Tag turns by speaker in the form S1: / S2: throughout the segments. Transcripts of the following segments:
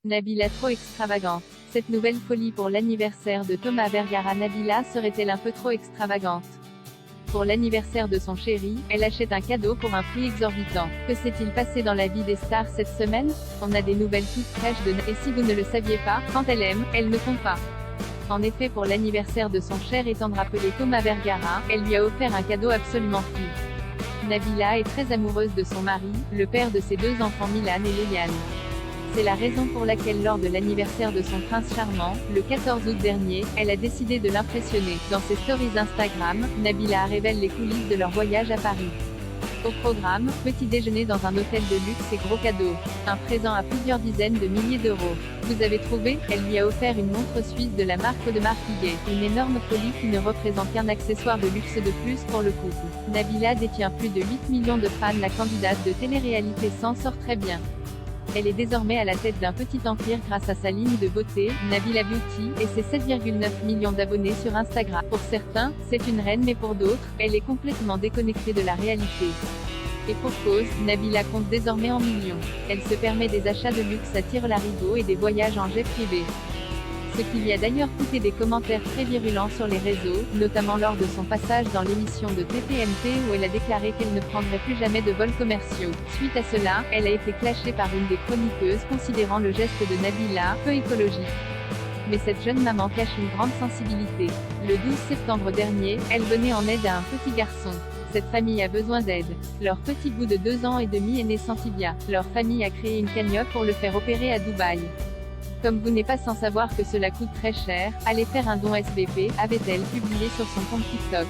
S1: Nabila trop extravagante. Cette nouvelle folie pour l'anniversaire de Thomas Vergara. Nabila serait-elle un peu trop extravagante? Pour l'anniversaire de son chéri, elle achète un cadeau pour un prix exorbitant. Que s'est-il passé dans la vie des stars cette semaine? On a des nouvelles toutes fraîches de Et si vous ne le saviez pas, quand elle aime, elle ne compte pas. En effet, pour l'anniversaire de son cher et tendre appelé Thomas Vergara, elle lui a offert un cadeau absolument fou. Nabila est très amoureuse de son mari, le père de ses 2 enfants Milan et Léliane. C'est la raison pour laquelle lors de l'anniversaire de son prince charmant, le 14 août dernier, elle a décidé de l'impressionner. Dans ses stories Instagram, Nabila révèle les coulisses de leur voyage à Paris. Au programme, petit déjeuner dans un hôtel de luxe et gros cadeau. Un présent à plusieurs dizaines de milliers d'euros. Vous avez trouvé? Elle lui a offert une montre suisse de la marque Audemars Piguet. Une énorme folie qui ne représente qu'un accessoire de luxe de plus pour le couple. Nabila détient plus de 8 millions de fans. La candidate de télé-réalité s'en sort très bien. Elle est désormais à la tête d'un petit empire grâce à sa ligne de beauté, Nabila Beauty, et ses 7,9 millions d'abonnés sur Instagram. Pour certains, c'est une reine, mais pour d'autres, elle est complètement déconnectée de la réalité. Et pour cause, Nabila compte désormais en millions. Elle se permet des achats de luxe à tire-larigot et des voyages en jet privé. Ce qui lui a d'ailleurs coûté des commentaires très virulents sur les réseaux, notamment lors de son passage dans l'émission de TPMP où elle a déclaré qu'elle ne prendrait plus jamais de vols commerciaux. Suite à cela, elle a été clashée par une des chroniqueuses considérant le geste de Nabila peu écologique. Mais cette jeune maman cache une grande sensibilité. Le 12 septembre dernier, elle venait en aide à un petit garçon. Cette famille a besoin d'aide. Leur petit bout de 2 ans et demi est né sans tibia. Leur famille a créé une cagnotte pour le faire opérer à Dubaï. Comme vous n'êtes pas sans savoir que cela coûte très cher, allez faire un don SBP, avait-elle publié sur son compte TikTok.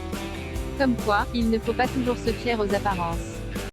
S1: Comme quoi, il ne faut pas toujours se fier aux apparences.